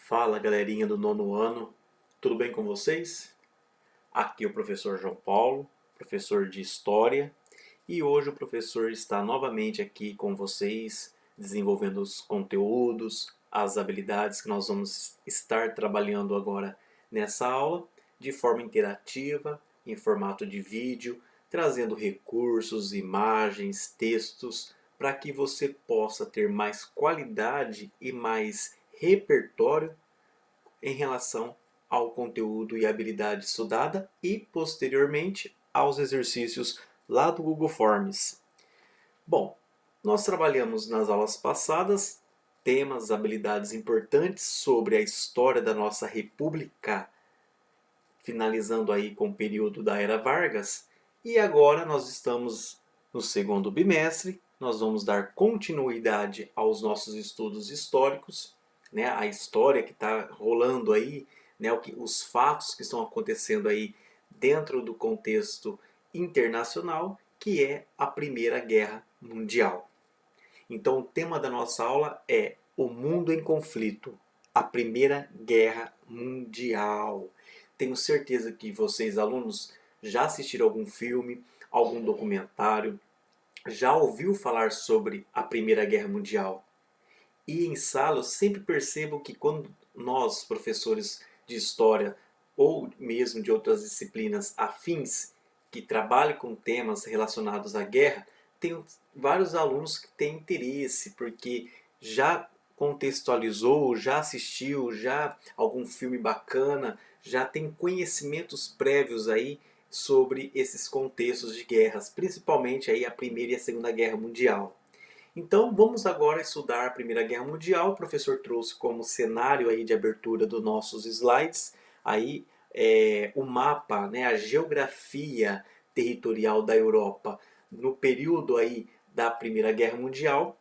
Fala galerinha do nono ano, tudo bem com vocês? Aqui é o professor João Paulo, professor de História, e hoje o professor está novamente aqui com vocês, desenvolvendo os conteúdos, as habilidades que nós vamos estar trabalhando agora nessa aula, de forma interativa, em formato de vídeo, trazendo recursos, imagens, textos, para que você possa ter mais qualidade e mais repertório em relação ao conteúdo e habilidade estudada e, posteriormente, aos exercícios lá do Google Forms. Bom, nós trabalhamos nas aulas passadas temas, habilidades importantes sobre a história da nossa República, finalizando aí com o período da Era Vargas, e agora nós estamos no segundo bimestre, nós vamos dar continuidade aos nossos estudos históricos, né, a história que está rolando aí, né, os fatos que estão acontecendo aí dentro do contexto internacional, que é a Primeira Guerra Mundial. Então, o tema da nossa aula é o mundo em conflito, a Primeira Guerra Mundial. Tenho certeza que vocês, alunos, já assistiram algum filme, algum documentário, já ouviu falar sobre a Primeira Guerra Mundial. E em sala eu sempre percebo que quando nós, professores de história ou mesmo de outras disciplinas afins, que trabalham com temas relacionados à guerra, tem vários alunos que têm interesse, porque já contextualizou, já assistiu, já algum filme bacana, já tem conhecimentos prévios aí sobre esses contextos de guerras, principalmente aí a Primeira e a Segunda Guerra Mundial. Então vamos agora estudar a Primeira Guerra Mundial. O professor trouxe como cenário aí de abertura dos nossos slides aí o mapa, né, a geografia territorial da Europa no período aí da Primeira Guerra Mundial,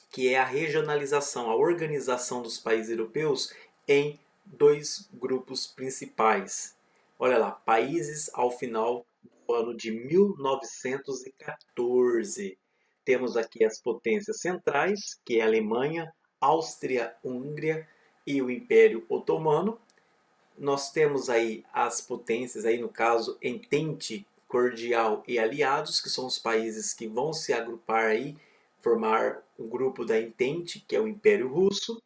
que é a regionalização, a organização dos países europeus em dois grupos principais. Olha lá, países ao final do ano de 1914. Temos aqui as potências centrais, que é a Alemanha, Áustria-Hungria e o Império Otomano. Nós temos aí as potências, aí no caso Entente, Cordial e Aliados, que são os países que vão se agrupar aí, formar o grupo da Entente, que é o Império Russo,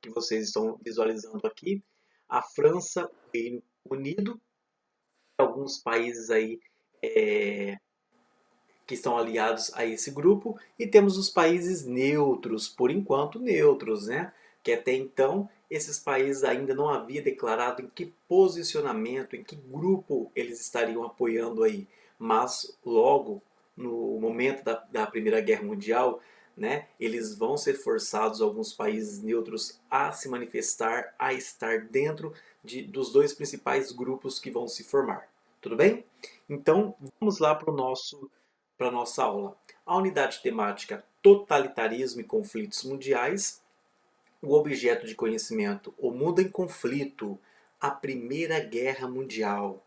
que vocês estão visualizando aqui. A França, o Reino Unido, alguns países aí que estão aliados a esse grupo, e temos os países neutros, por enquanto neutros, né? Que até então esses países ainda não havia declarado em que posicionamento, em que grupo eles estariam apoiando aí. Mas logo no momento da Primeira Guerra Mundial, né, eles vão ser forçados, alguns países neutros, a se manifestar, a estar dentro dos dois principais grupos que vão se formar. Tudo bem? Então vamos lá para a nossa aula. A unidade temática Totalitarismo e Conflitos Mundiais, o objeto de conhecimento O Mundo em Conflito, a Primeira Guerra Mundial.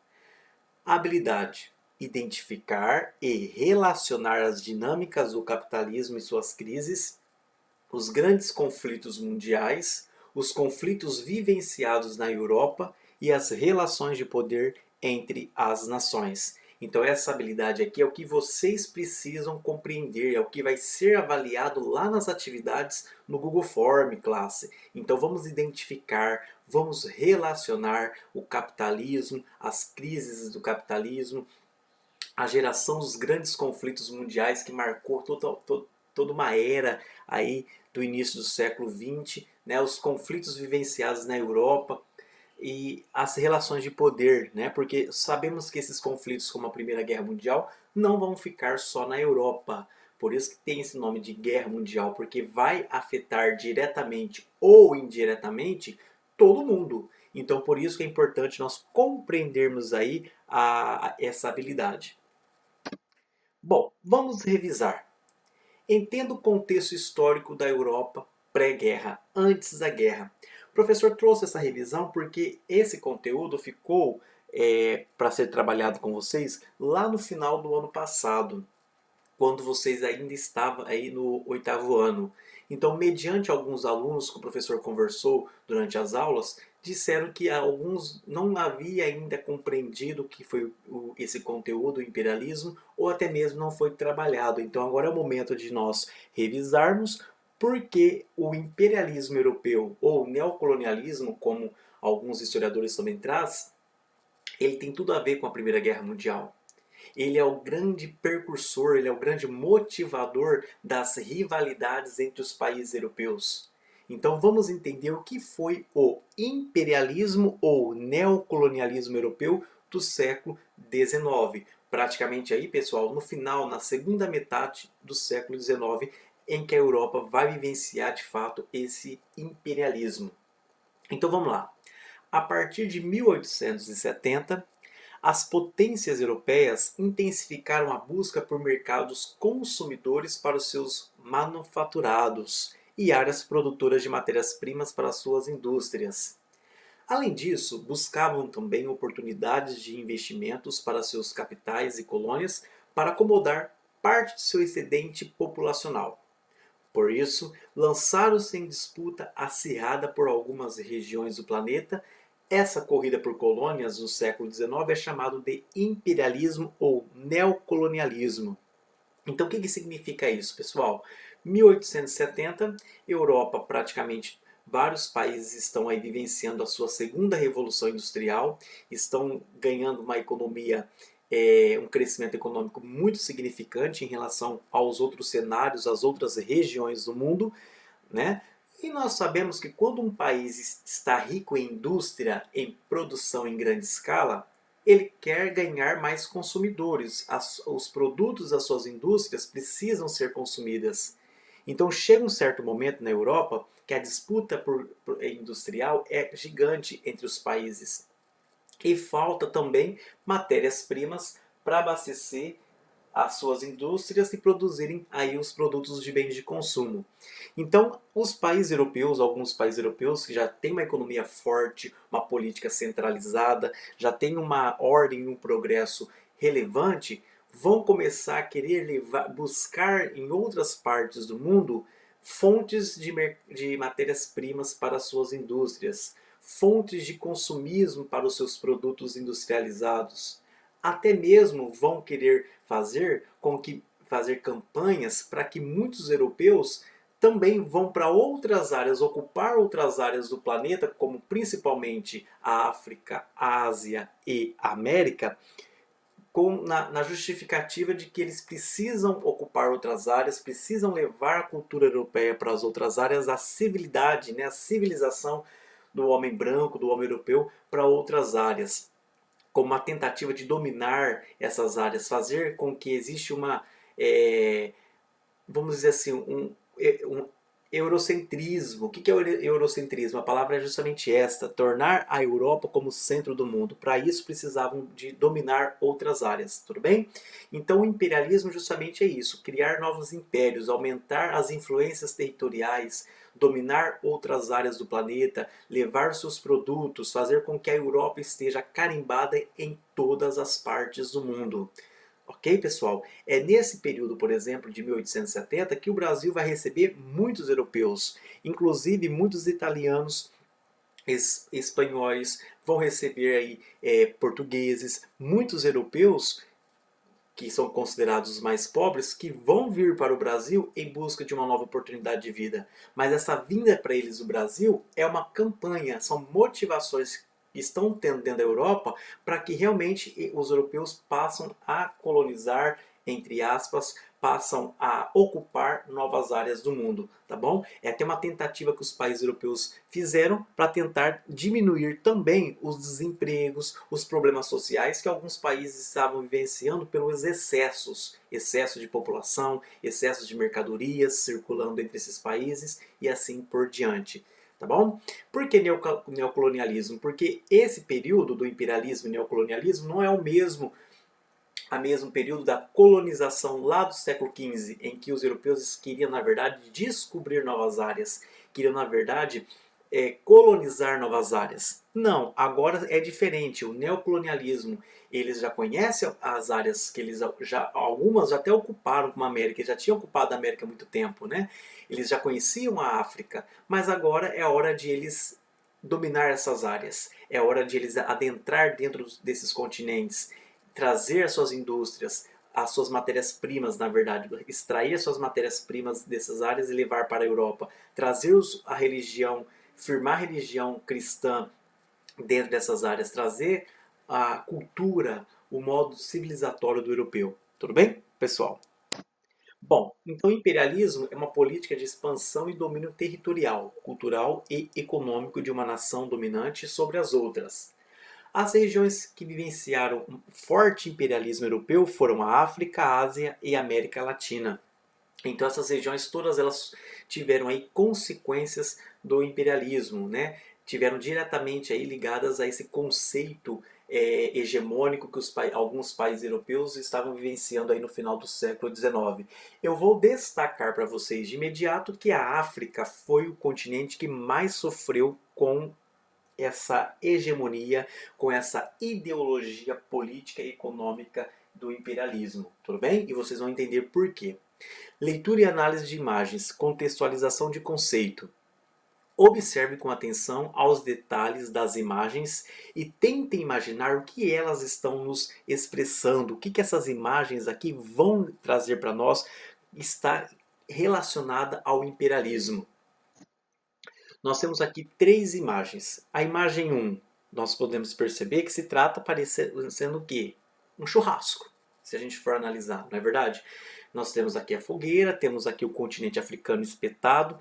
A habilidade identificar e relacionar as dinâmicas do capitalismo e suas crises, os grandes conflitos mundiais, os conflitos vivenciados na Europa e as relações de poder entre as nações. Então essa habilidade aqui é o que vocês precisam compreender, é o que vai ser avaliado lá nas atividades no Google Form classe. Então vamos identificar, vamos relacionar o capitalismo, as crises do capitalismo, a geração dos grandes conflitos mundiais que marcou toda uma era aí do início do século XX, né, os conflitos vivenciados na Europa e as relações de poder, né, porque sabemos que esses conflitos, como a Primeira Guerra Mundial, não vão ficar só na Europa. Por isso que tem esse nome de Guerra Mundial, porque vai afetar diretamente ou indiretamente todo mundo. Então, por isso que é importante nós compreendermos aí essa habilidade. Bom, vamos revisar. Entenda o contexto histórico da Europa pré-guerra, antes da guerra. O professor trouxe essa revisão porque esse conteúdo ficou para ser trabalhado com vocês lá no final do ano passado, quando vocês ainda estavam aí no oitavo ano. Então, mediante alguns alunos que o professor conversou durante as aulas, disseram que alguns não havia ainda compreendido o que foi esse conteúdo, o imperialismo, ou até mesmo não foi trabalhado. Então agora é o momento de nós revisarmos porque o imperialismo europeu, ou neocolonialismo, como alguns historiadores também trazem, ele tem tudo a ver com a Primeira Guerra Mundial. Ele é o grande precursor, ele é o grande motivador das rivalidades entre os países europeus. Então vamos entender o que foi o imperialismo ou neocolonialismo europeu do século XIX. Praticamente aí, pessoal, no final, na segunda metade do século XIX, em que a Europa vai vivenciar de fato esse imperialismo. Então vamos lá. A partir de 1870, as potências europeias intensificaram a busca por mercados consumidores para os seus manufaturados e áreas produtoras de matérias-primas para suas indústrias. Além disso, buscavam também oportunidades de investimentos para seus capitais e colônias para acomodar parte de seu excedente populacional. Por isso, lançaram-se em disputa acirrada por algumas regiões do planeta. Essa corrida por colônias no século XIX é chamado de imperialismo ou neocolonialismo. Então, o que significa isso, pessoal? 1870, Europa, praticamente vários países estão aí vivenciando a sua segunda revolução industrial, estão ganhando uma economia, um crescimento econômico muito significante em relação aos outros cenários, às outras regiões do mundo, né? E nós sabemos que quando um país está rico em indústria, em produção em grande escala, ele quer ganhar mais consumidores. Os produtos das suas indústrias precisam ser consumidas. Então chega um certo momento na Europa que a disputa industrial é gigante entre os países. E falta também matérias-primas para abastecer as suas indústrias e produzirem aí os produtos de bens de consumo. Então, os países europeus, alguns países europeus que já têm uma economia forte, uma política centralizada, já têm uma ordem, um progresso relevante, vão começar a querer buscar em outras partes do mundo fontes de matérias-primas para suas indústrias, fontes de consumismo para os seus produtos industrializados. Até mesmo vão querer fazer campanhas para que muitos europeus também vão para outras áreas, ocupar outras áreas do planeta, como principalmente a África, a Ásia e a América, na justificativa de que eles precisam ocupar outras áreas, precisam levar a cultura europeia para as outras áreas, a civilidade, né, a civilização do homem branco, do homem europeu, para outras áreas, como uma tentativa de dominar essas áreas, fazer com que exista uma, vamos dizer assim, um eurocentrismo. O que é o eurocentrismo? A palavra é justamente esta: tornar a Europa como centro do mundo. Para isso precisavam de dominar outras áreas, tudo bem? Então o imperialismo justamente é isso: criar novos impérios, aumentar as influências territoriais, dominar outras áreas do planeta, levar seus produtos, fazer com que a Europa esteja carimbada em todas as partes do mundo. Ok, pessoal? É nesse período, por exemplo, de 1870, que o Brasil vai receber muitos europeus, inclusive muitos italianos, espanhóis, vão receber aí portugueses, muitos europeus que são considerados os mais pobres, que vão vir para o Brasil em busca de uma nova oportunidade de vida. Mas essa vinda para eles do Brasil é uma campanha, são motivações que estão tendo dentro da Europa para que realmente os europeus passem a colonizar, entre aspas, passam a ocupar novas áreas do mundo, tá bom? É até uma tentativa que os países europeus fizeram para tentar diminuir também os desempregos, os problemas sociais que alguns países estavam vivenciando pelos excessos, excesso de população, excesso de mercadorias circulando entre esses países e assim por diante. Tá bom? Por que neocolonialismo? Porque esse período do imperialismo e neocolonialismo não é o mesmo período da colonização lá do século XV, em que os europeus queriam, na verdade, descobrir novas áreas, queriam, na verdade, colonizar novas áreas. Não, agora é diferente. O neocolonialismo, eles já conhecem as áreas que eles já, algumas já até ocuparam como a América, já tinham ocupado a América há muito tempo, né? Eles já conheciam a África, mas agora é hora de eles dominar essas áreas. É hora de eles adentrar dentro desses continentes, trazer as suas indústrias, as suas matérias-primas, na verdade, extrair as suas matérias-primas dessas áreas e levar para a Europa, trazer a religião, firmar a religião cristã dentro dessas áreas, trazer a cultura, o modo civilizatório do europeu. Tudo bem, pessoal? Bom, então o imperialismo é uma política de expansão e domínio territorial, cultural e econômico de uma nação dominante sobre as outras. As regiões que vivenciaram um forte imperialismo europeu foram a África, a Ásia e a América Latina. Então essas regiões todas elas tiveram aí consequências do imperialismo, né? Tiveram diretamente aí ligadas a esse conceito hegemônico que alguns países europeus estavam vivenciando aí no final do século XIX. Eu vou destacar para vocês de imediato que a África foi o continente que mais sofreu com essa hegemonia, com essa ideologia política e econômica do imperialismo, tudo bem? E vocês vão entender por quê. Leitura e análise de imagens, contextualização de conceito. Observe com atenção aos detalhes das imagens e tente imaginar o que elas estão nos expressando, o que essas imagens aqui vão trazer para nós, está relacionada ao imperialismo. Nós temos aqui três imagens. A imagem 1, nós podemos perceber que se trata parecendo o quê? Um churrasco, se a gente for analisar, não é verdade? Nós temos aqui a fogueira, temos aqui o continente africano espetado,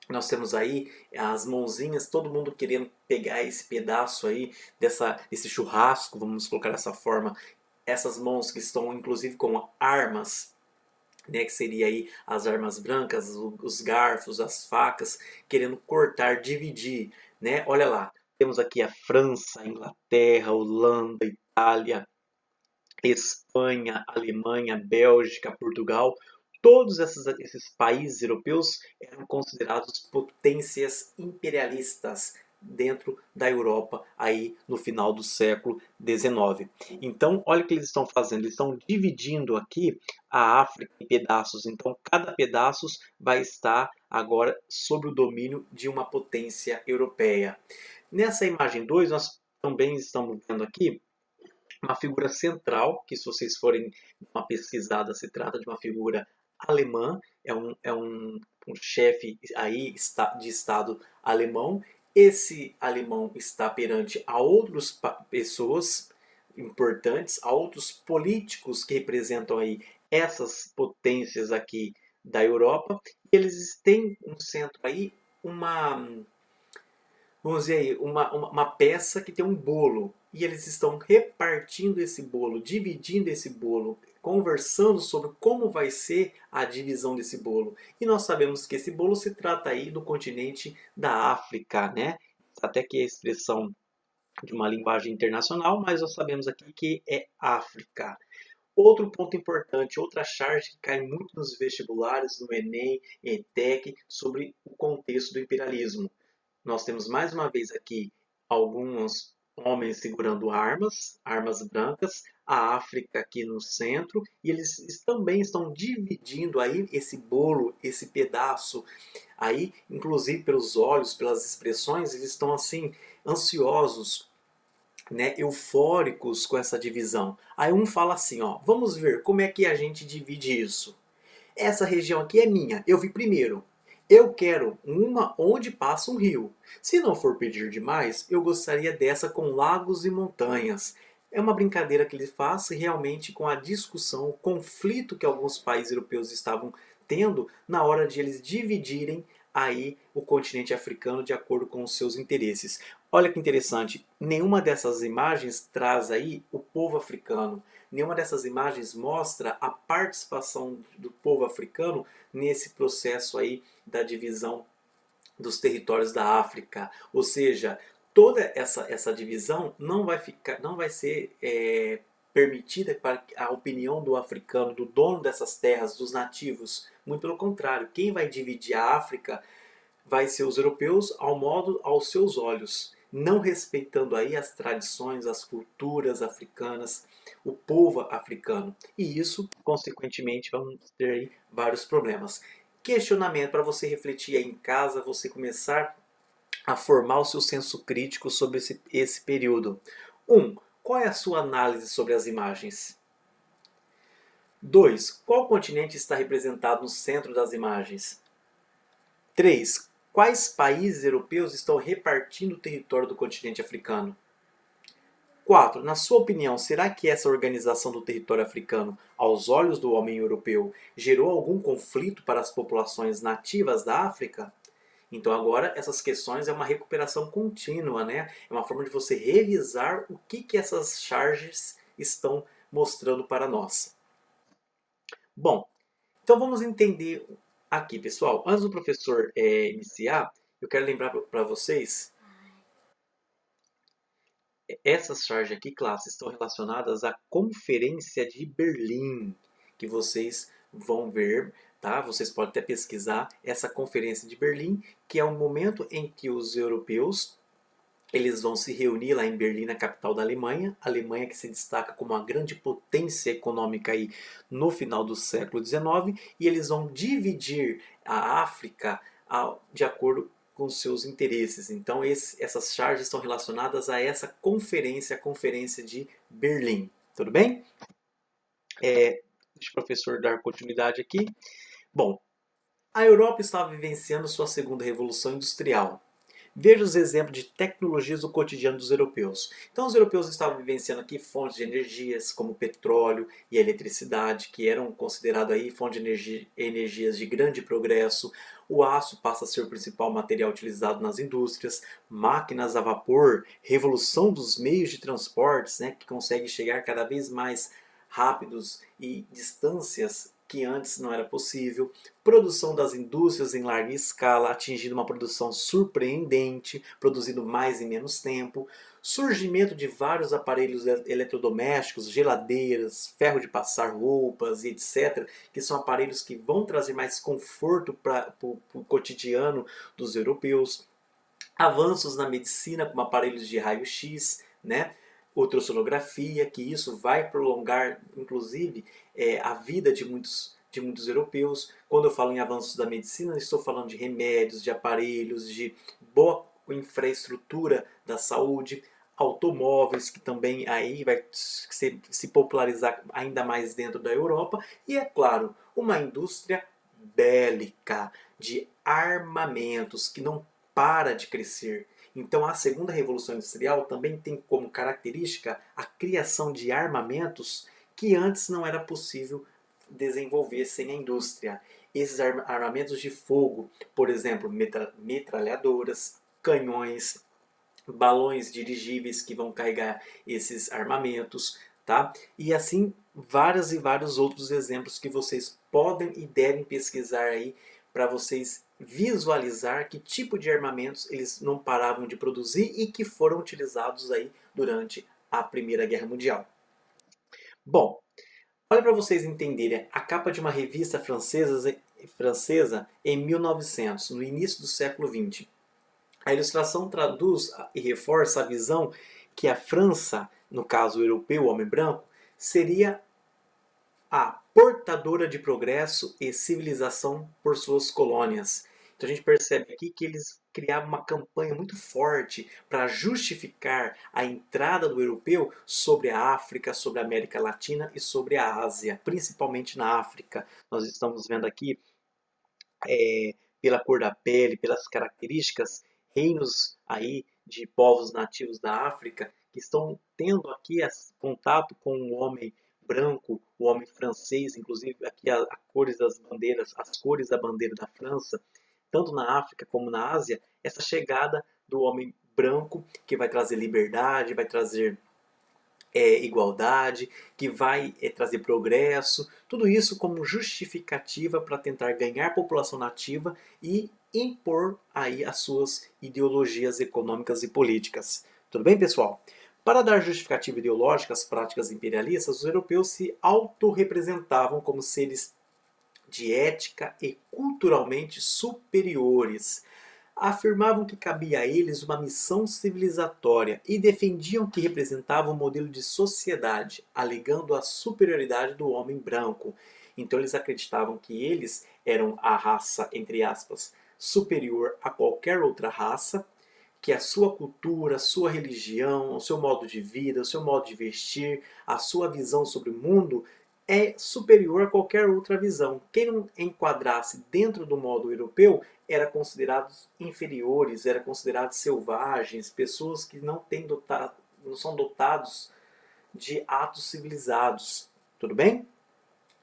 nós temos aí as mãozinhas, todo mundo querendo pegar esse pedaço aí desse churrasco, vamos colocar dessa forma, essas mãos que estão inclusive com armas, né, que seria aí as armas brancas, os garfos, as facas, querendo cortar, dividir, né? Olha lá, temos aqui a França, a Inglaterra, a Holanda, a Itália, Espanha, Alemanha, Bélgica, Portugal, todos esses países europeus eram considerados potências imperialistas dentro da Europa aí no final do século XIX. Então, olha o que eles estão fazendo, eles estão dividindo aqui a África em pedaços. Então, cada pedaço vai estar agora sob o domínio de uma potência europeia. Nessa imagem 2, nós também estamos vendo aqui uma figura central, que se vocês forem uma pesquisada, se trata de uma figura alemã, um chefe aí de Estado alemão. Esse alemão está perante a outras pessoas importantes, a outros políticos que representam aí essas potências aqui da Europa. E eles têm um centro aí, vamos dizer aí, uma peça que tem um bolo. E eles estão repartindo esse bolo, dividindo esse bolo, conversando sobre como vai ser a divisão desse bolo. E nós sabemos que esse bolo se trata aí do continente da África, né? Até que é a expressão de uma linguagem internacional, mas nós sabemos aqui que é África. Outro ponto importante, outra charge que cai muito nos vestibulares, no Enem, ETEC, sobre o contexto do imperialismo. Nós temos mais uma vez aqui alguns homens segurando armas, armas brancas, a África aqui no centro, e eles também estão dividindo aí esse bolo, esse pedaço aí, inclusive pelos olhos, pelas expressões, eles estão assim ansiosos, né, eufóricos com essa divisão. Aí um fala assim, ó, vamos ver como é que a gente divide isso. Essa região aqui é minha, eu vi primeiro. Eu quero uma onde passa um rio. Se não for pedir demais, eu gostaria dessa com lagos e montanhas. É uma brincadeira que ele faz realmente com a discussão, o conflito que alguns países europeus estavam tendo na hora de eles dividirem aí o continente africano de acordo com os seus interesses. Olha que interessante, nenhuma dessas imagens traz aí o povo africano. Nenhuma dessas imagens mostra a participação do povo africano nesse processo aí da divisão dos territórios da África. Ou seja, toda essa divisão não vai ser permitida para a opinião do africano, do dono dessas terras, dos nativos. Muito pelo contrário, quem vai dividir a África vai ser os europeus ao modo aos seus olhos, não respeitando aí as tradições, as culturas africanas, o povo africano. E isso, consequentemente, vamos ter aí vários problemas. Questionamento para você refletir aí em casa, você começar a formar o seu senso crítico sobre esse período. 1. Qual é a sua análise sobre as imagens? 2. Qual continente está representado no centro das imagens? 3. Quais países europeus estão repartindo o território do continente africano? 4. Na sua opinião, será que essa organização do território africano, aos olhos do homem europeu, gerou algum conflito para as populações nativas da África? Então agora essas questões é uma recuperação contínua, né? É uma forma de você revisar o que essas charges estão mostrando para nós. Bom, então vamos entender aqui, pessoal. Antes do professor iniciar, eu quero lembrar para vocês, essas charges aqui, classe, estão relacionadas à Conferência de Berlim, que vocês vão ver, tá? Vocês podem até pesquisar essa Conferência de Berlim, que é o momento em que os europeus eles vão se reunir lá em Berlim, na capital da Alemanha. A Alemanha que se destaca como uma grande potência econômica aí no final do século XIX. E eles vão dividir a África de acordo com seus interesses. Então essas charges estão relacionadas a essa conferência, a Conferência de Berlim. Tudo bem? Deixa o professor dar continuidade aqui. Bom, a Europa estava vivenciando sua segunda revolução industrial. Veja os exemplos de tecnologias do cotidiano dos europeus. Então, os europeus estavam vivenciando aqui fontes de energias como o petróleo e a eletricidade, que eram consideradas aí fontes de energias de grande progresso. O aço passa a ser o principal material utilizado nas indústrias. Máquinas a vapor, revolução dos meios de transportes, né, que conseguem chegar cada vez mais rápidos e distâncias que antes não era possível, produção das indústrias em larga escala, atingindo uma produção surpreendente, produzindo mais em menos tempo, surgimento de vários aparelhos eletrodomésticos, geladeiras, ferro de passar roupas e etc., que são aparelhos que vão trazer mais conforto para o cotidiano dos europeus, avanços na medicina como aparelhos de raio-x, né? Ultrassonografia, que isso vai prolongar, inclusive, a vida de muitos europeus. Quando eu falo em avanços da medicina, estou falando de remédios, de aparelhos, de boa infraestrutura da saúde, automóveis, que também aí vai se popularizar ainda mais dentro da Europa, e, é claro, uma indústria bélica de armamentos que não para de crescer. Então, a segunda revolução industrial também tem como característica a criação de armamentos que antes não era possível desenvolver sem a indústria. Esses armamentos de fogo, por exemplo, metralhadoras, canhões, balões dirigíveis que vão carregar esses armamentos, tá? E assim vários e vários outros exemplos que vocês podem e devem pesquisar aí para vocês visualizar que tipo de armamentos eles não paravam de produzir e que foram utilizados aí durante a Primeira Guerra Mundial. Bom, olha para vocês entenderem a capa de uma revista francesa em 1900, no início do século XX. A ilustração traduz e reforça a visão que a França, no caso o europeu, o homem branco, seria a portadora de progresso e civilização por suas colônias. Então a gente percebe aqui que eles criavam uma campanha muito forte para justificar a entrada do europeu sobre a África, sobre a América Latina e sobre a Ásia, principalmente na África. Nós estamos vendo aqui, pela cor da pele, pelas características, reinos aí de povos nativos da África que estão tendo aqui contato com o homem branco, o homem francês, inclusive aqui as cores das bandeiras, as cores da bandeira da França, tanto na África como na Ásia, essa chegada do homem branco que vai trazer liberdade, vai trazer igualdade, que vai trazer progresso, tudo isso como justificativa para tentar ganhar população nativa e impor aí as suas ideologias econômicas e políticas. Tudo bem, pessoal? Para dar justificativa ideológica às práticas imperialistas, os europeus se autorrepresentavam como seres de ética e culturalmente superiores. afirmavam que cabia a eles uma missão civilizatória e defendiam que representava um modelo de sociedade, alegando a superioridade do homem branco. Então eles acreditavam que eles eram a raça, entre aspas, superior a qualquer outra raça, que a sua cultura, a sua religião, o seu modo de vida, o seu modo de vestir, a sua visão sobre o mundo é superior a qualquer outra visão. Quem não enquadrasse dentro do modo europeu era considerados inferiores, era considerados selvagens, pessoas que não são dotados de atos civilizados. Tudo bem?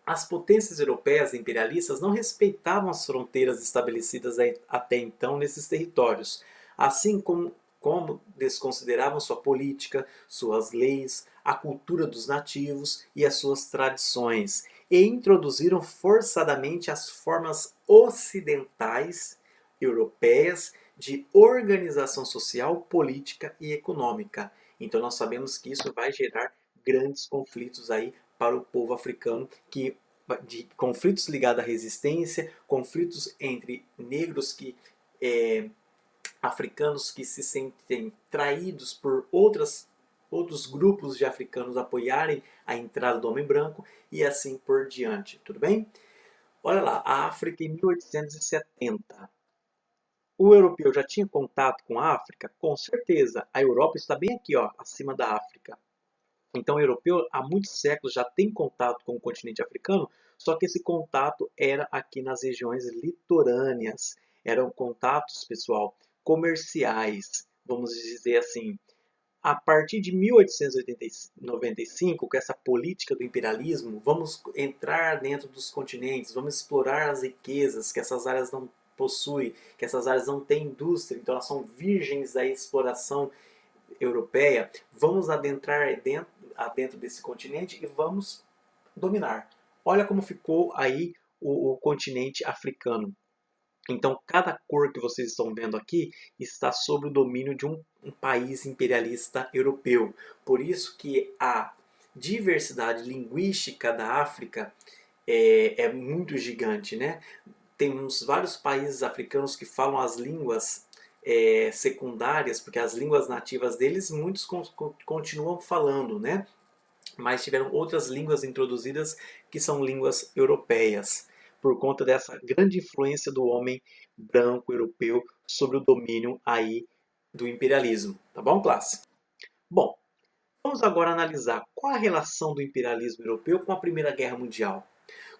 As potências europeias imperialistas não respeitavam as fronteiras estabelecidas até então nesses territórios, assim como desconsideravam sua política, suas leis, a cultura dos nativos e as suas tradições, e introduziram forçadamente as formas ocidentais europeias de organização social, política e econômica. Então nós sabemos que isso vai gerar grandes conflitos aí para o povo africano, de conflitos ligados à resistência, conflitos entre negros africanos que se sentem traídos por outros grupos de africanos apoiarem a entrada do homem branco e assim por diante. Tudo bem? Olha lá, a África em 1870. O europeu já tinha contato com a África? Com certeza. A Europa está bem aqui, ó, acima da África. Então, o europeu há muitos séculos já tem contato com o continente africano, só que esse contato era aqui nas regiões litorâneas. Eram contatos, pessoal, comerciais, vamos dizer assim. A partir de 1895, com essa política do imperialismo, vamos entrar dentro dos continentes, vamos explorar as riquezas que essas áreas não possuem, que essas áreas não têm indústria, então elas são virgens da exploração europeia. Vamos adentrar dentro desse continente e vamos dominar. Olha como ficou aí o continente africano. Então, cada cor que vocês estão vendo aqui está sob o domínio de um país imperialista europeu. Por isso que a diversidade linguística da África é muito gigante, né? Temos vários países africanos que falam as línguas secundárias, porque as línguas nativas deles muitos continuam falando, né? Mas tiveram outras línguas introduzidas que são línguas europeias, por conta dessa grande influência do homem branco europeu sobre o domínio aí do imperialismo. Tá bom, classe? Bom, vamos agora analisar qual a relação do imperialismo europeu com a Primeira Guerra Mundial.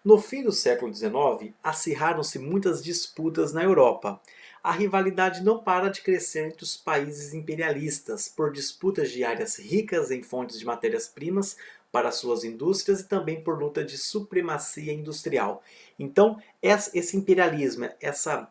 No fim do século XIX, acirraram-se muitas disputas na Europa. A rivalidade não para de crescer entre os países imperialistas, por disputas de áreas ricas em fontes de matérias-primas para suas indústrias e também por luta de supremacia industrial. Então, esse imperialismo, essa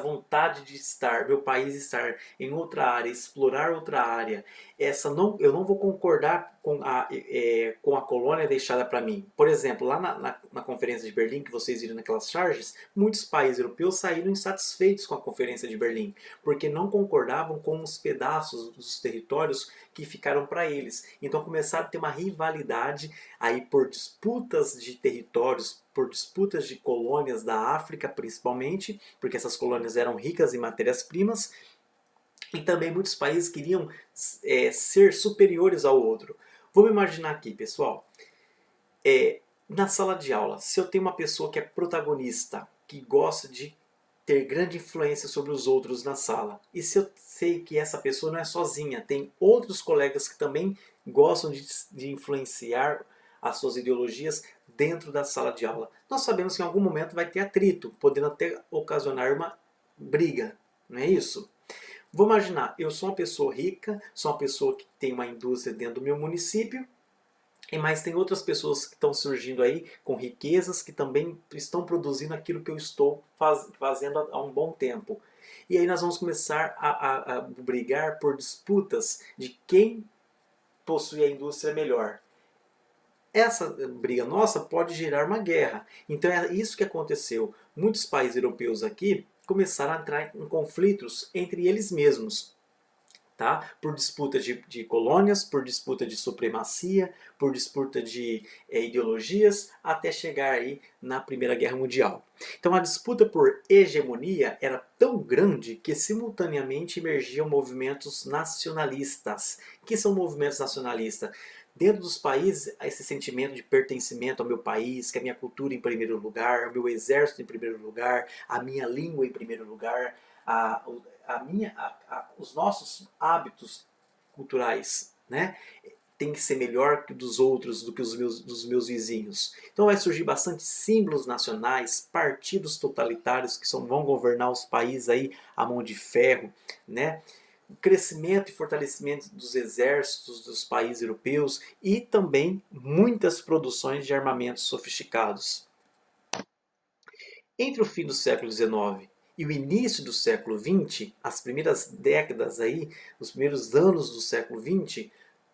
vontade de estar, meu país estar em outra área, explorar outra área, eu não vou concordar com a colônia deixada para mim. Por exemplo, lá na Conferência de Berlim, que vocês viram naquelas charges, muitos países europeus saíram insatisfeitos com a Conferência de Berlim, porque não concordavam com os pedaços dos territórios que ficaram para eles. Então começaram a ter uma rivalidade aí por disputas de territórios, por disputas de colônias da África principalmente, porque essas colônias eram ricas em matérias-primas, e também muitos países queriam ser superiores ao outro. Vamos imaginar aqui, pessoal, na sala de aula, se eu tenho uma pessoa que é protagonista, que gosta de ter grande influência sobre os outros na sala, e se eu sei que essa pessoa não é sozinha, tem outros colegas que também gostam de influenciar as suas ideologias dentro da sala de aula, nós sabemos que em algum momento vai ter atrito, podendo até ocasionar uma briga, não é isso? Vou imaginar, eu sou uma pessoa rica, sou uma pessoa que tem uma indústria dentro do meu município, mas tem outras pessoas que estão surgindo aí com riquezas que também estão produzindo aquilo que eu estou fazendo há um bom tempo. E aí nós vamos começar a brigar por disputas de quem possui a indústria melhor. Essa briga nossa pode gerar uma guerra. Então é isso que aconteceu. Muitos países europeus aqui começaram a entrar em conflitos entre eles mesmos. tá? Por disputa de colônias, por disputa de supremacia, por disputa de ideologias, até chegar aí na Primeira Guerra Mundial. Então a disputa por hegemonia era tão grande que simultaneamente emergiam movimentos nacionalistas. O que são movimentos nacionalistas? Dentro dos países, esse sentimento de pertencimento ao meu país, que a minha cultura em primeiro lugar, o meu exército em primeiro lugar, a minha língua em primeiro lugar, a, os nossos hábitos culturais, né? Tem que ser melhor que dos outros, do que dos meus vizinhos. Então vai surgir bastante símbolos nacionais, partidos totalitários que vão governar os países aí à mão de ferro, né? O crescimento e fortalecimento dos exércitos dos países europeus e também muitas produções de armamentos sofisticados. Entre o fim do século XIX e o início do século XX, as primeiras décadas aí, os primeiros anos do século XX,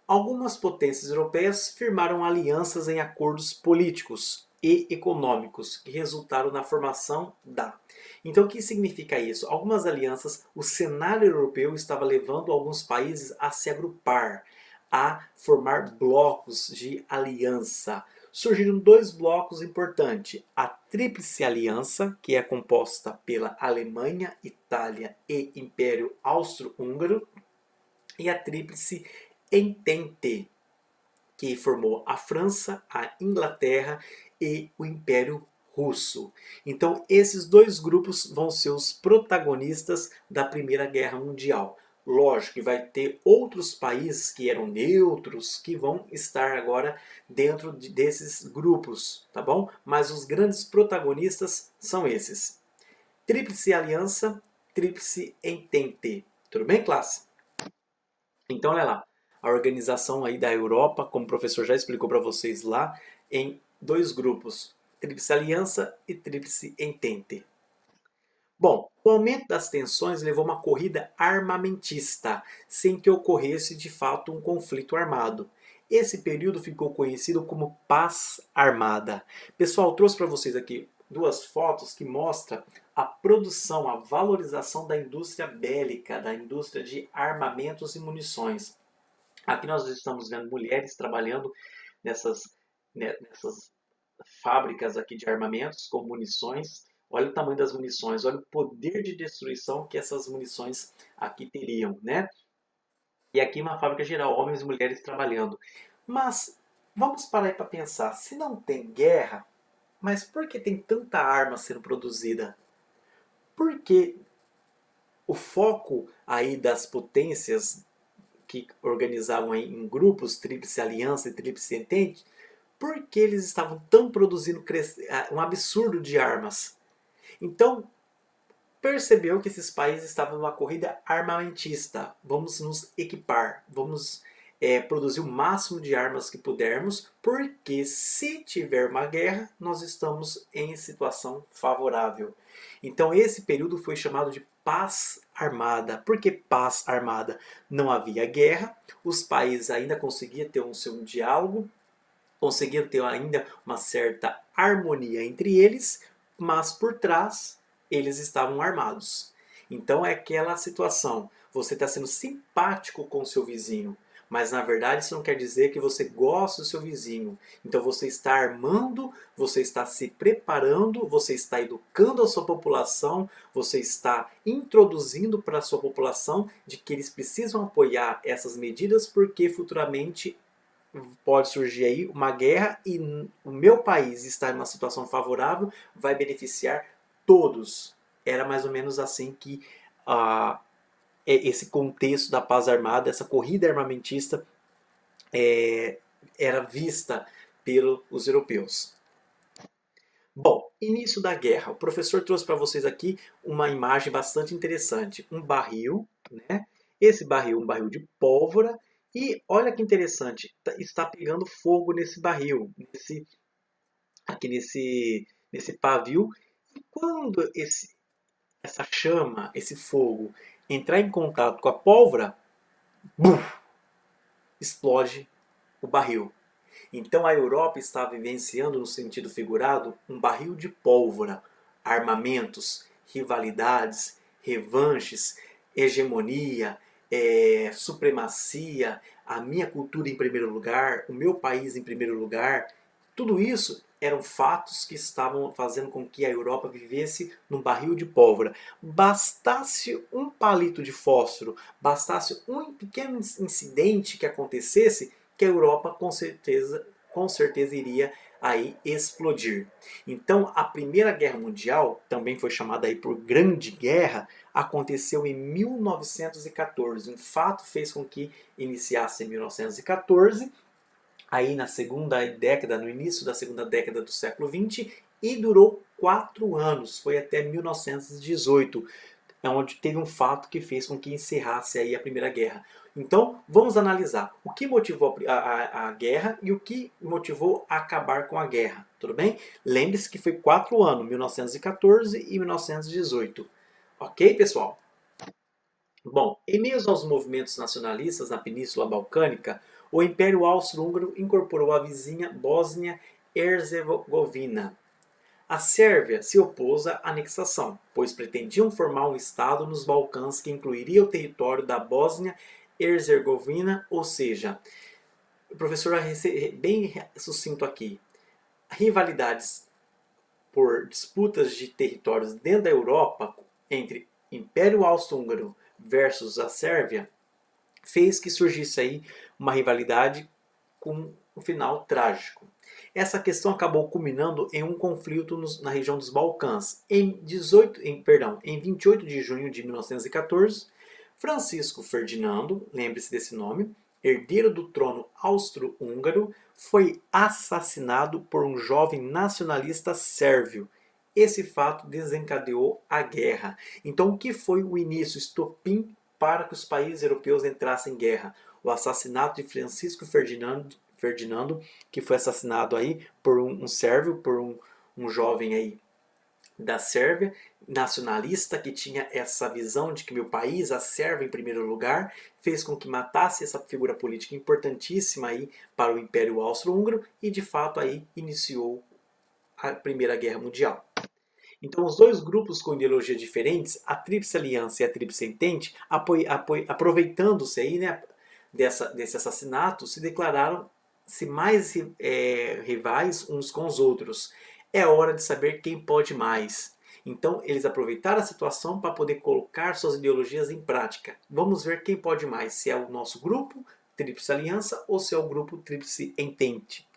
algumas potências europeias firmaram alianças em acordos políticos e econômicos que resultaram na formação da. Então, o que significa isso? Algumas alianças, o cenário europeu estava levando alguns países a se agrupar, a formar blocos de aliança. Surgiram dois blocos importantes: a Tríplice Aliança, que é composta pela Alemanha, Itália e Império Austro-Húngaro, e a Tríplice Entente, que formou a França, a Inglaterra e o Império Russo. Então, esses dois grupos vão ser os protagonistas da Primeira Guerra Mundial. Lógico que vai ter outros países que eram neutros que vão estar agora dentro desses grupos, tá bom? Mas os grandes protagonistas são esses: Tríplice Aliança, Tríplice Entente. Tudo bem, classe? Então, olha lá, a organização aí da Europa, como o professor já explicou para vocês lá, em dois grupos, Tríplice Aliança e Tríplice Entente. Bom, o aumento das tensões levou a uma corrida armamentista, sem que ocorresse de fato um conflito armado. Esse período ficou conhecido como Paz Armada. Pessoal, trouxe para vocês aqui duas fotos que mostram a produção, a valorização da indústria bélica, da indústria de armamentos e munições. Aqui nós estamos vendo mulheres trabalhando nessas, nessas fábricas aqui de armamentos com munições. Olha o tamanho das munições, olha o poder de destruição que essas munições aqui teriam, né? E aqui uma fábrica geral, homens e mulheres trabalhando. Mas vamos parar para pensar, se não tem guerra, mas por que tem tanta arma sendo produzida? Porque o foco aí das potências que organizavam em grupos, Tríplice Aliança e Tríplice Entente, por que eles estavam tão produzindo um absurdo de armas? Então, percebeu que esses países estavam numa corrida armamentista. Vamos nos equipar, vamos produzir o máximo de armas que pudermos, porque se tiver uma guerra, nós estamos em situação favorável. Então esse período foi chamado de paz armada. Por que paz armada? Não havia guerra, os países ainda conseguiam ter um seu diálogo, conseguiam ter ainda uma certa harmonia entre eles, mas por trás eles estavam armados. Então é aquela situação, você está sendo simpático com o seu vizinho, mas na verdade isso não quer dizer que você gosta do seu vizinho. Então você está armando, você está se preparando, você está educando a sua população, você está introduzindo para a sua população de que eles precisam apoiar essas medidas porque futuramente pode surgir aí uma guerra e o meu país estar em uma situação favorável vai beneficiar todos. Era mais ou menos assim que esse contexto da paz armada, essa corrida armamentista era vista pelos europeus. Bom, início da guerra. O professor trouxe para vocês aqui uma imagem bastante interessante. Um barril, né? Esse barril, um barril de pólvora. E olha que interessante, está pegando fogo nesse barril, aqui nesse pavio. E quando essa chama, esse fogo, entrar em contato com a pólvora, bum, explode o barril. Então a Europa está vivenciando, no sentido figurado, um barril de pólvora, armamentos, rivalidades, revanches, hegemonia, supremacia, a minha cultura em primeiro lugar, o meu país em primeiro lugar. Tudo isso eram fatos que estavam fazendo com que a Europa vivesse num barril de pólvora. Bastasse um palito de fósforo, bastasse um pequeno incidente que acontecesse, que a Europa com certeza iria aí explodir. Então, a Primeira Guerra Mundial, também foi chamada aí por Grande Guerra, aconteceu em 1914. Um fato fez com que iniciasse em 1914, aí na segunda década, no início da segunda década do século XX, e durou 4 anos, foi até 1918, onde teve um fato que fez com que encerrasse aí a Primeira Guerra. Então, vamos analisar o que motivou a guerra e o que motivou a acabar com a guerra, tudo bem? Lembre-se que foi 4 anos, 1914 e 1918. Ok, pessoal? Bom, em meio aos movimentos nacionalistas na Península Balcânica, o Império Austro-Húngaro incorporou a vizinha Bósnia-Herzegovina. A Sérvia se opôs à anexação, pois pretendiam formar um Estado nos Balcãs que incluiria o território da Bósnia-Herzegovina, ou seja, o professor bem sucinto aqui, rivalidades por disputas de territórios dentro da Europa entre Império Austro-Húngaro versus a Sérvia fez que surgisse aí uma rivalidade com um final trágico. Essa questão acabou culminando em um conflito na região dos Balcãs. Em 28 de junho de 1914, Francisco Ferdinando, lembre-se desse nome, herdeiro do trono austro-húngaro, foi assassinado por um jovem nacionalista sérvio. Esse fato desencadeou a guerra. Então, o que foi o início, estopim para que os países europeus entrassem em guerra? O assassinato de Francisco Ferdinando, que foi assassinado aí por um sérvio, por um jovem aí da Sérvia, nacionalista, que tinha essa visão de que meu país, a Sérvia em primeiro lugar, fez com que matasse essa figura política importantíssima aí para o Império Austro-Húngaro e de fato aí iniciou a Primeira Guerra Mundial. Então, os dois grupos com ideologias diferentes, a Tríplice Aliança e a Tríplice Entente, aproveitando-se aí, né, desse assassinato, se declararam se mais rivais uns com os outros. É hora de saber quem pode mais. Então, eles aproveitaram a situação para poder colocar suas ideologias em prática. Vamos ver quem pode mais, se é o nosso grupo, Tríplice Aliança, ou se é o grupo Tríplice Entente.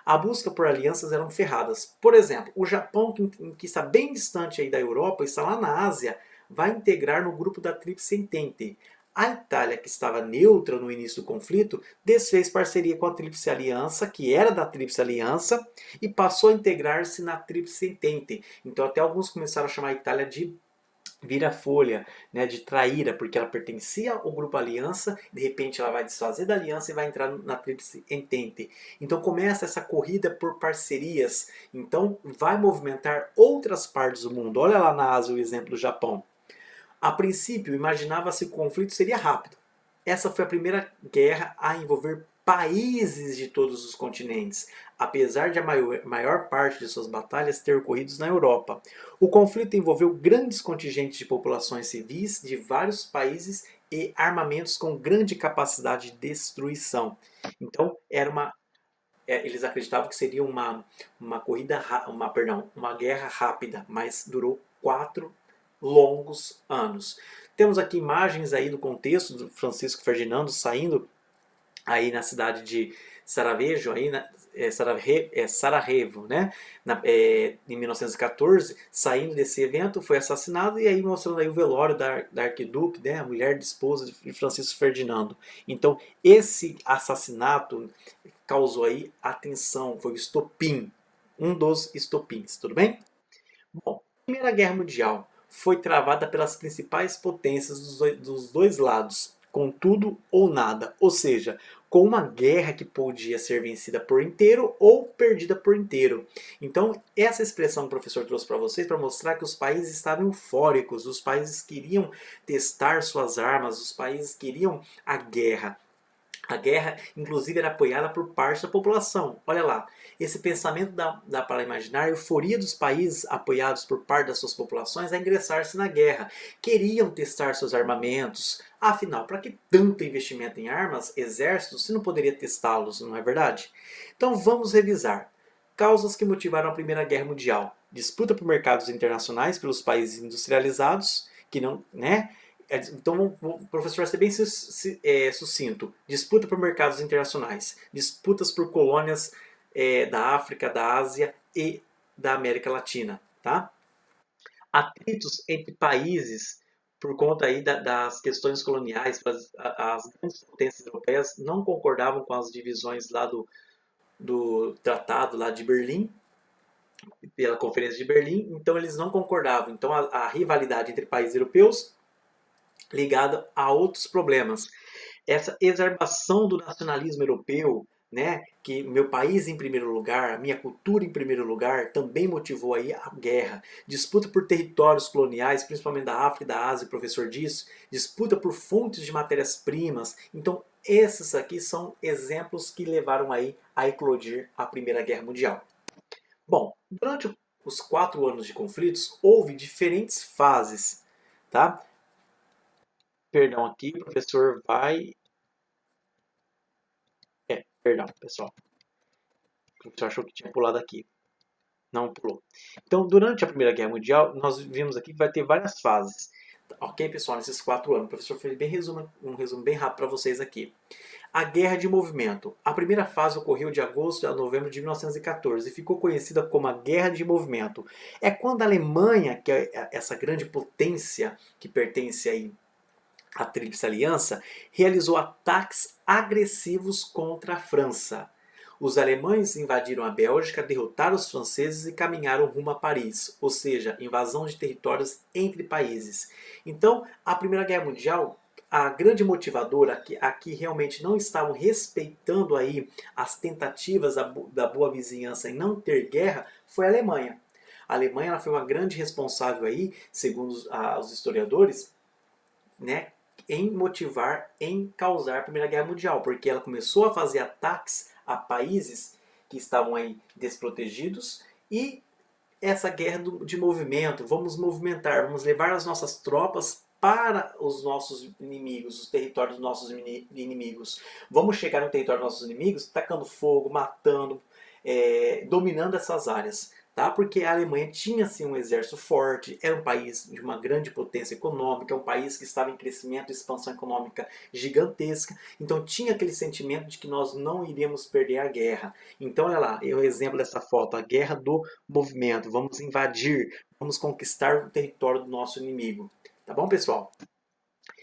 A busca por alianças eram ferradas. Por exemplo, o Japão, que está bem distante aí da Europa, está lá na Ásia, vai integrar no grupo da Tríplice Entente. A Itália, que estava neutra no início do conflito, desfez parceria com a Tríplice Aliança, que era da Tríplice Aliança, e passou a integrar-se na Tríplice Entente. Então até alguns começaram a chamar a Itália de vira-folha, né, de traíra, porque ela pertencia ao grupo Aliança, de repente ela vai desfazer da Aliança e vai entrar na Tríplice Entente. Então começa essa corrida por parcerias, então vai movimentar outras partes do mundo. Olha lá na Ásia o exemplo do Japão. A princípio, imaginava-se que o conflito seria rápido. Essa foi a primeira guerra a envolver países de todos os continentes, apesar de a maior parte de suas batalhas ter ocorrido na Europa. O conflito envolveu grandes contingentes de populações civis de vários países e armamentos com grande capacidade de destruição. Então, eles acreditavam que seria uma guerra rápida, mas durou 4 longos anos. Temos aqui imagens aí do contexto do Francisco Ferdinando saindo aí na cidade de Sarajevo, aí Sarajevo, né? Em 1914, saindo desse evento, foi assassinado e aí mostrando aí o velório da arquiduque, né? A mulher de esposa de Francisco Ferdinando. Então, esse assassinato causou aí atenção, foi o estopim, um dos estopins, tudo bem? Bom, a Primeira Guerra Mundial foi travada pelas principais potências dos dois lados, com tudo ou nada, ou seja, com uma guerra que podia ser vencida por inteiro ou perdida por inteiro. Então, essa expressão que o professor trouxe para vocês para mostrar que os países estavam eufóricos, os países queriam testar suas armas, os países queriam a guerra. A guerra, inclusive, era apoiada por parte da população. Olha lá, esse pensamento dá para imaginar a euforia dos países apoiados por parte das suas populações a ingressar-se na guerra. Queriam testar seus armamentos. Afinal, para que tanto investimento em armas, exércitos, se não poderia testá-los, não é verdade? Então vamos revisar. Causas que motivaram a Primeira Guerra Mundial. Disputa por mercados internacionais pelos países industrializados, que não, né? Então, o professor vai ser bem sucinto. Disputa por mercados internacionais, disputas por colônias da África, da Ásia e da América Latina. Tá? Atritos entre países por conta aí das questões coloniais. As grandes potências europeias não concordavam com as divisões lá do Tratado lá de Berlim, pela Conferência de Berlim, então eles não concordavam. Então a rivalidade entre países europeus ligada a outros problemas. Essa exacerbação do nacionalismo europeu, né, que meu país em primeiro lugar, minha cultura em primeiro lugar, também motivou aí a guerra. Disputa por territórios coloniais, principalmente da África e da Ásia, o professor disse. Disputa por fontes de matérias-primas. Então, esses aqui são exemplos que levaram aí a eclodir a Primeira Guerra Mundial. Bom, durante os 4 anos de conflitos, houve diferentes fases, tá? Perdão aqui, o professor vai... perdão, pessoal. O professor achou que tinha pulado aqui. Não pulou. Então, durante a Primeira Guerra Mundial, nós vimos aqui que vai ter várias fases. Ok, pessoal, nesses 4 anos. O professor fez um resumo bem rápido para vocês aqui. A Guerra de Movimento. A primeira fase ocorreu de agosto a novembro de 1914 e ficou conhecida como a Guerra de Movimento. É quando a Alemanha, que é essa grande potência que pertence aí à Tríplice Aliança, realizou ataques agressivos contra a França. Os alemães invadiram a Bélgica, derrotaram os franceses e caminharam rumo a Paris, ou seja, invasão de territórios entre países. Então, a Primeira Guerra Mundial, a grande motivadora aqui realmente não estavam respeitando aí as tentativas da boa vizinhança em não ter guerra, foi a Alemanha. A Alemanha ela foi uma grande responsável aí, segundo os historiadores, né, em motivar, em causar a Primeira Guerra Mundial, porque ela começou a fazer ataques a países que estavam aí desprotegidos e essa guerra de movimento, vamos movimentar, vamos levar as nossas tropas para os nossos inimigos, os territórios dos nossos inimigos. Vamos chegar no território dos nossos inimigos tacando fogo, matando, dominando essas áreas. Tá? Porque a Alemanha tinha sim um exército forte, era um país de uma grande potência econômica, um país que estava em crescimento e expansão econômica gigantesca, então tinha aquele sentimento de que nós não iríamos perder a guerra. Então olha lá, é o exemplo dessa foto, a guerra do movimento, vamos invadir, vamos conquistar o território do nosso inimigo. Tá bom, pessoal?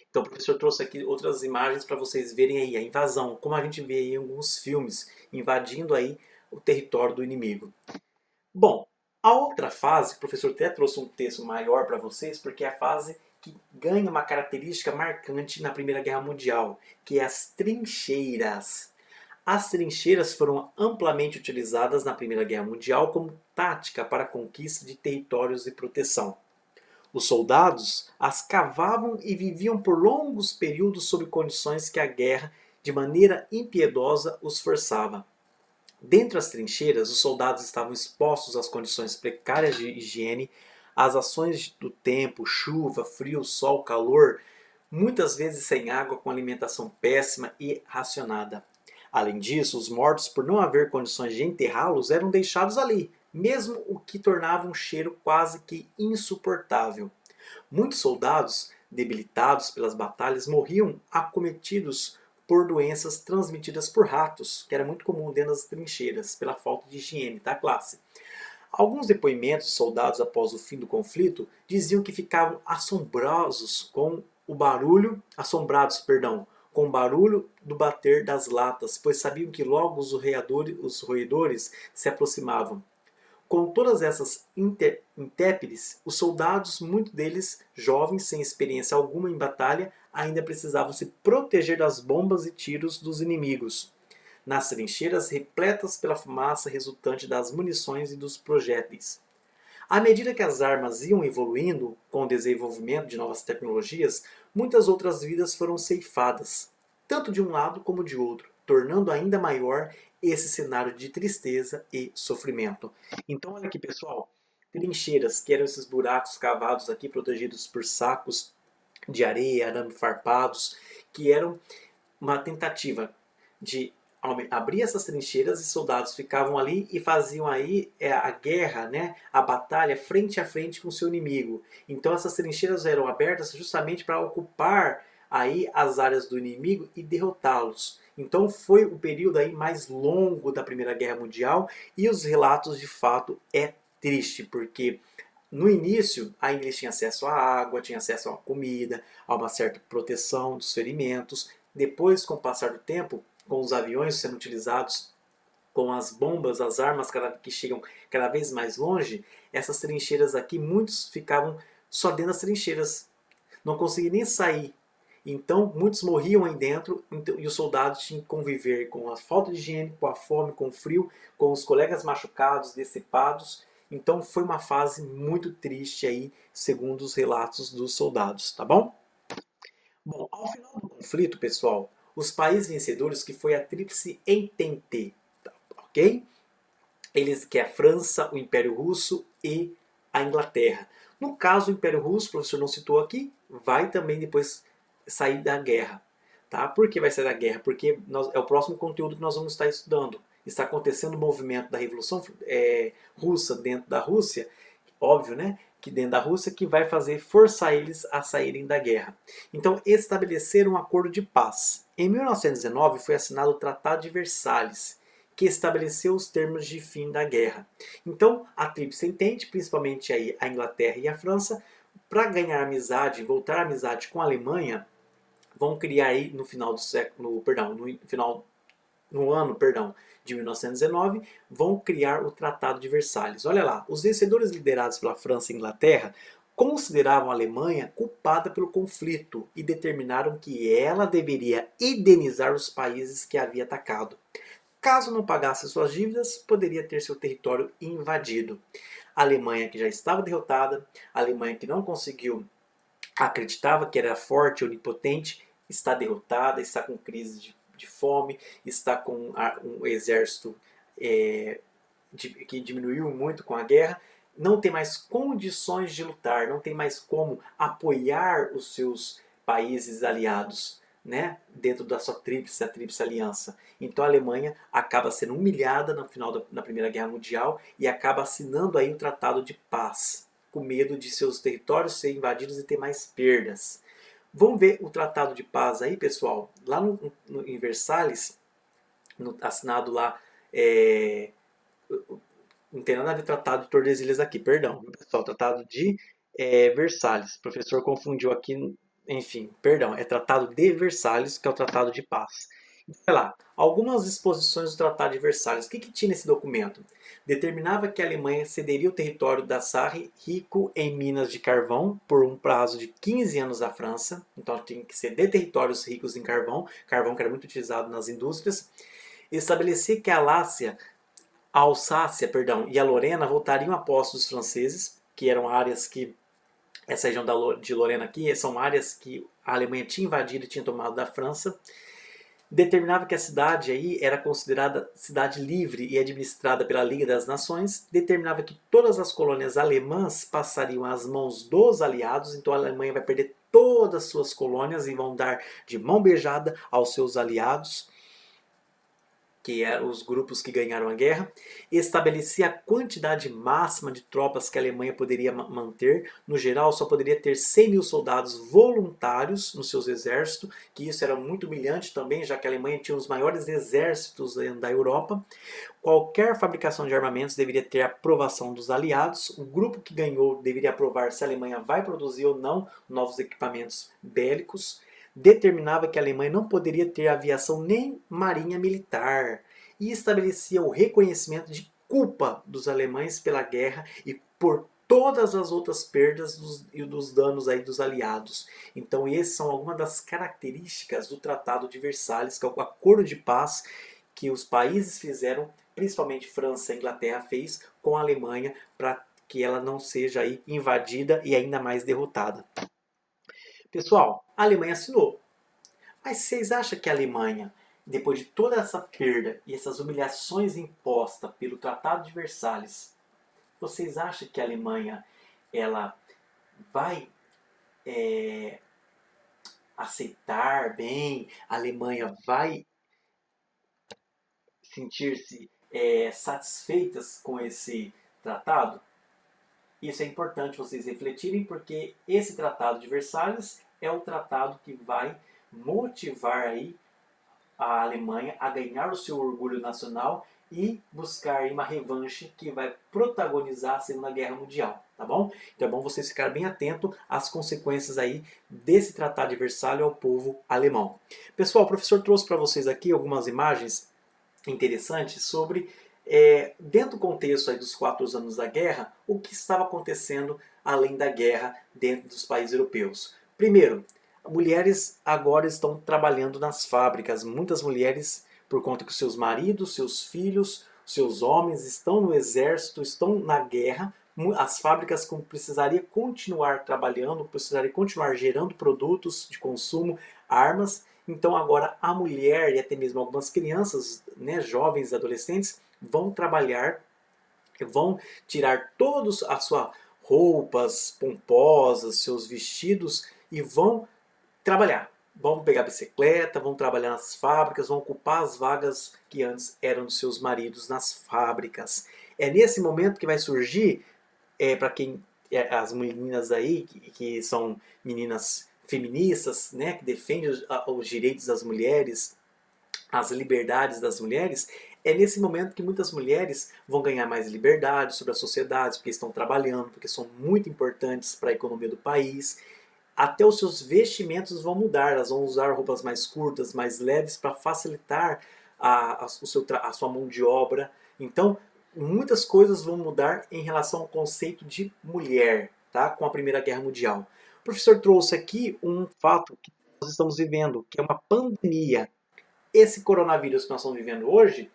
Então o professor trouxe aqui outras imagens para vocês verem aí a invasão, como a gente vê aí em alguns filmes, invadindo aí o território do inimigo. Bom, a outra fase, o professor até trouxe um texto maior para vocês, porque é a fase que ganha uma característica marcante na Primeira Guerra Mundial, que é as trincheiras. As trincheiras foram amplamente utilizadas na Primeira Guerra Mundial como tática para a conquista de territórios e proteção. Os soldados as cavavam e viviam por longos períodos sob condições que a guerra, de maneira impiedosa, os forçava. Dentro das trincheiras, os soldados estavam expostos às condições precárias de higiene, às ações do tempo, chuva, frio, sol, calor, muitas vezes sem água, com alimentação péssima e racionada. Além disso, os mortos, por não haver condições de enterrá-los, eram deixados ali, mesmo o que tornava um cheiro quase que insuportável. Muitos soldados, debilitados pelas batalhas, morriam acometidos por doenças transmitidas por ratos, que era muito comum dentro das trincheiras, pela falta de higiene da classe. Alguns depoimentos de soldados após o fim do conflito diziam que ficavam assombrados com o barulho do bater das latas, pois sabiam que logo os roedores se aproximavam. Com todas essas intérpretes, os soldados, muitos deles jovens, sem experiência alguma em batalha, ainda precisavam se proteger das bombas e tiros dos inimigos, nas trincheiras repletas pela fumaça resultante das munições e dos projéteis. À medida que as armas iam evoluindo com o desenvolvimento de novas tecnologias, muitas outras vidas foram ceifadas. tanto de um lado como de outro, tornando ainda maior esse cenário de tristeza e sofrimento. Então, olha aqui, pessoal, trincheiras, que eram esses buracos cavados aqui, protegidos por sacos de areia, arame farpados, que eram uma tentativa de abrir essas trincheiras e soldados ficavam ali e faziam aí a guerra, né, a batalha frente a frente com o seu inimigo. Então essas trincheiras eram abertas justamente para ocupar aí as áreas do inimigo e derrotá-los. Então foi o período aí mais longo da Primeira Guerra Mundial e os relatos de fato é triste, porque no início ainda eles tinham acesso à água, tinham acesso à comida, a uma certa proteção dos ferimentos. Depois, com o passar do tempo, com os aviões sendo utilizados, com as bombas, as armas que chegam cada vez mais longe, essas trincheiras aqui, muitos ficavam só dentro das trincheiras, não conseguiam nem sair. Então, muitos morriam aí dentro e os soldados tinham que conviver com a falta de higiene, com a fome, com o frio, com os colegas machucados, decepados. Então, foi uma fase muito triste aí, segundo os relatos dos soldados, tá bom? Bom, ao final do conflito, pessoal, os países vencedores, que foi a Tríplice Entente, tá, ok? Eles, que é a França, o Império Russo e a Inglaterra. No caso, o Império Russo, o professor não citou aqui, vai também depois sair da guerra. Tá? Por que vai sair da guerra? Porque é o próximo conteúdo que nós vamos estar estudando. Está acontecendo o movimento da Revolução Russa dentro da Rússia, óbvio, né? Que dentro da Rússia, que vai forçar eles a saírem da guerra. Então, estabeleceram um acordo de paz. Em 1919 foi assinado o Tratado de Versalhes, que estabeleceu os termos de fim da guerra. Então, a Tríplice Entente, principalmente aí a Inglaterra e a França, para ganhar amizade, voltar à amizade com a Alemanha, vão criar aí no final do século, perdão, no ano, de 1919, vão criar o Tratado de Versalhes. Olha lá, os vencedores liderados pela França e Inglaterra consideravam a Alemanha culpada pelo conflito e determinaram que ela deveria indenizar os países que havia atacado. Caso não pagasse suas dívidas, poderia ter seu território invadido. A Alemanha, que já estava derrotada, a Alemanha que não conseguiu, acreditava que era forte, onipotente, está derrotada, está com crise de fome, está com um exército que diminuiu muito com a guerra, não tem mais condições de lutar, não tem mais como apoiar os seus países aliados, né, dentro da sua a tríplice aliança. Então a Alemanha acaba sendo humilhada no final da Primeira Guerra Mundial e acaba assinando aí o Tratado de Paz, com medo de seus territórios serem invadidos e ter mais perdas. Vamos ver o Tratado de Paz aí, pessoal, lá em Versalhes, assinado lá, não tem nada a ver Tratado de Tordesilhas aqui, perdão, pessoal, Tratado de Versalhes. O professor confundiu aqui, enfim, perdão, é Tratado de Versalhes, que é o Tratado de Paz. Vai lá, algumas disposições do Tratado de Versalhes. O que tinha nesse documento? Determinava que a Alemanha cederia o território da Sarre, rico em minas de carvão, por um prazo de 15 anos à França. Então tinha que ceder territórios ricos em carvão, carvão que era muito utilizado nas indústrias. Estabelecia que a Alsácia, e a Lorena voltariam a posse dos franceses, que eram áreas que essa região de Lorena aqui são áreas que a Alemanha tinha invadido e tinha tomado da França. Determinava que a cidade aí era considerada cidade livre e administrada pela Liga das Nações. Determinava que todas as colônias alemãs passariam às mãos dos aliados. Então a Alemanha vai perder todas as suas colônias e vão dar de mão beijada aos seus aliados, que eram os grupos que ganharam a guerra, estabelecia a quantidade máxima de tropas que a Alemanha poderia manter. No geral, só poderia ter 100 mil soldados voluntários nos seus exércitos, que isso era muito humilhante também, já que a Alemanha tinha os maiores exércitos da Europa. Qualquer fabricação de armamentos deveria ter a aprovação dos aliados. O grupo que ganhou deveria aprovar se a Alemanha vai produzir ou não novos equipamentos bélicos. Determinava que a Alemanha não poderia ter aviação nem marinha militar e estabelecia o reconhecimento de culpa dos alemães pela guerra e por todas as outras perdas e dos danos aí dos aliados. Então essas são algumas das características do Tratado de Versalhes, que é o acordo de paz que os países fizeram, principalmente França e Inglaterra fez com a Alemanha, para que ela não seja aí invadida e ainda mais derrotada. Pessoal, a Alemanha assinou, Mas vocês acham que a Alemanha, depois de toda essa perda e essas humilhações impostas pelo Tratado de Versalhes, vocês acham que a Alemanha ela vai aceitar bem? A Alemanha vai sentir-se satisfeitas com esse tratado? Isso é importante vocês refletirem, porque esse tratado de Versalhes é o tratado que vai motivar aí a Alemanha a ganhar o seu orgulho nacional e buscar uma revanche que vai protagonizar a Segunda Guerra Mundial, tá bom? Então é bom vocês ficarem bem atentos às consequências aí desse Tratado de Versalhes ao povo alemão. Pessoal, o professor trouxe para vocês aqui algumas imagens interessantes sobre, dentro do contexto aí dos 4 anos da guerra, o que estava acontecendo além da guerra dentro dos países europeus. Primeiro, mulheres agora estão trabalhando nas fábricas. Muitas mulheres, por conta que seus maridos, seus filhos, seus homens estão no exército, estão na guerra, as fábricas precisariam continuar trabalhando, precisariam continuar gerando produtos de consumo, armas. Então agora a mulher e até mesmo algumas crianças, né, jovens, adolescentes, vão trabalhar, vão tirar todas as suas roupas pomposas, seus vestidos e vão trabalhar. Vão pegar bicicleta, vão trabalhar nas fábricas, vão ocupar as vagas que antes eram dos seus maridos nas fábricas. É nesse momento que vai surgir, para quem as meninas aí que são meninas feministas, né, que defendem os direitos das mulheres, as liberdades das mulheres, é nesse momento que muitas mulheres vão ganhar mais liberdade sobre a sociedade, porque estão trabalhando, porque são muito importantes para a economia do país. Até os seus vestimentos vão mudar, elas vão usar roupas mais curtas, mais leves, para facilitar a sua mão de obra. Então, muitas coisas vão mudar em relação ao conceito de mulher, tá? Com a Primeira Guerra Mundial. O professor trouxe aqui um fato que nós estamos vivendo, que é uma pandemia. Esse coronavírus que nós estamos vivendo hoje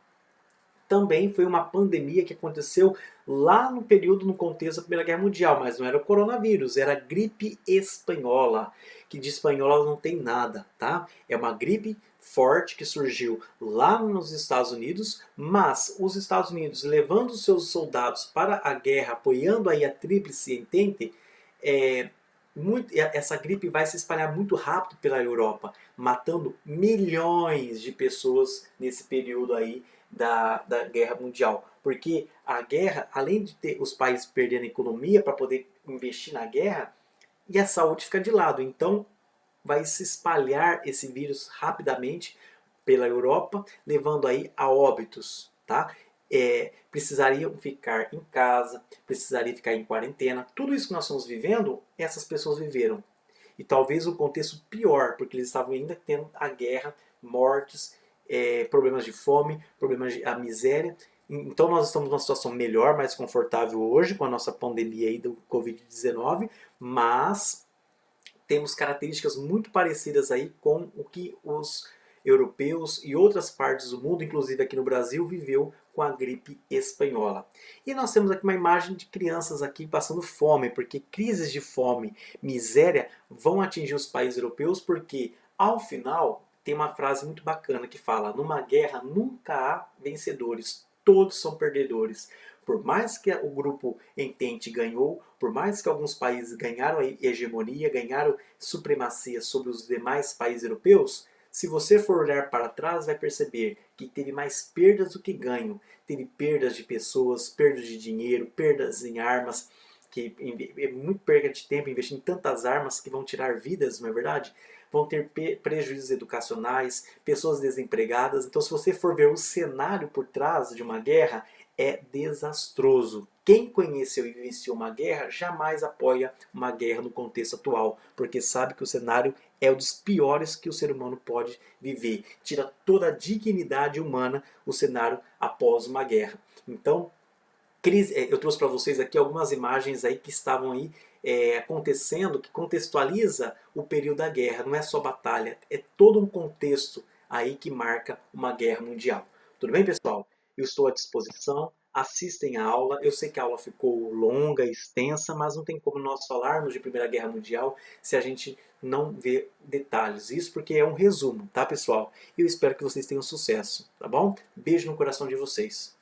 também foi uma pandemia que aconteceu lá no período, no contexto da Primeira Guerra Mundial, mas não era o coronavírus, era a gripe espanhola, que de espanhola não tem nada, tá? É uma gripe forte que surgiu lá nos Estados Unidos, mas os Estados Unidos, levando seus soldados para a guerra, apoiando aí a Tríplice Entente, essa gripe vai se espalhar muito rápido pela Europa, matando milhões de pessoas nesse período aí da Guerra Mundial. Porque a guerra, além de ter os países perdendo economia para poder investir na guerra, e a saúde fica de lado. Então vai se espalhar esse vírus rapidamente pela Europa, levando aí a óbitos, tá? Precisariam ficar em casa, precisaria ficar em quarentena. Tudo isso que nós estamos vivendo, essas pessoas viveram. E talvez um contexto pior, porque eles estavam ainda tendo a guerra, mortes, problemas de fome, problemas de miséria. Então nós estamos numa situação melhor, mais confortável hoje com a nossa pandemia aí do Covid-19, mas temos características muito parecidas aí com o que os europeus e outras partes do mundo, inclusive aqui no Brasil, viveu com a gripe espanhola. E nós temos aqui uma imagem de crianças aqui passando fome, porque crises de fome, miséria vão atingir os países europeus, porque ao final tem uma frase muito bacana que fala: numa guerra nunca há vencedores, todos são perdedores. Por mais que o grupo Entente ganhou, por mais que alguns países ganharam a hegemonia, ganharam supremacia sobre os demais países europeus, se você for olhar para trás, vai perceber que teve mais perdas do que ganho. Teve perdas de pessoas, perdas de dinheiro, perdas em armas, que é muito perda de tempo investir em tantas armas que vão tirar vidas, não é verdade? Vão ter prejuízos educacionais, pessoas desempregadas. Então, se você for ver o cenário por trás de uma guerra, é desastroso. Quem conheceu e vivenciou uma guerra jamais apoia uma guerra no contexto atual, porque sabe que o cenário é um dos piores que o ser humano pode viver. Tira toda a dignidade humana o cenário após uma guerra. Então, eu trouxe para vocês aqui algumas imagens aí que estavam aí acontecendo, que contextualiza o período da guerra. Não é só batalha, é todo um contexto aí que marca uma guerra mundial. Tudo bem, pessoal? Eu estou à disposição. assistem a aula. Eu sei que a aula ficou longa, extensa, mas não tem como nós falarmos de Primeira Guerra Mundial se a gente não ver detalhes. Isso porque é um resumo, tá, pessoal? Eu espero que vocês tenham sucesso, tá bom? Beijo no coração de vocês.